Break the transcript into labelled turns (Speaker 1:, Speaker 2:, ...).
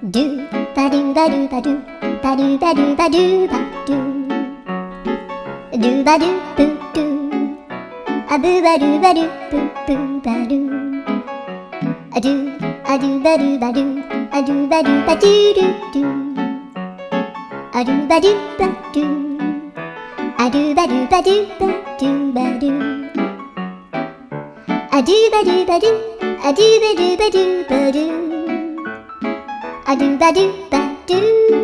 Speaker 1: ドゥバドゥバドゥバドゥバドゥバドゥバドゥバドゥドゥバドゥブドゥアブバドゥバドゥブブバドゥアドゥアドゥバドゥバドゥアドゥバドゥバドゥドゥドゥアドゥバドゥバドゥアドゥバドゥバドゥバドゥバドゥアドゥバドゥバドゥアドゥバドゥバドゥバドゥアドゥバドゥバドゥ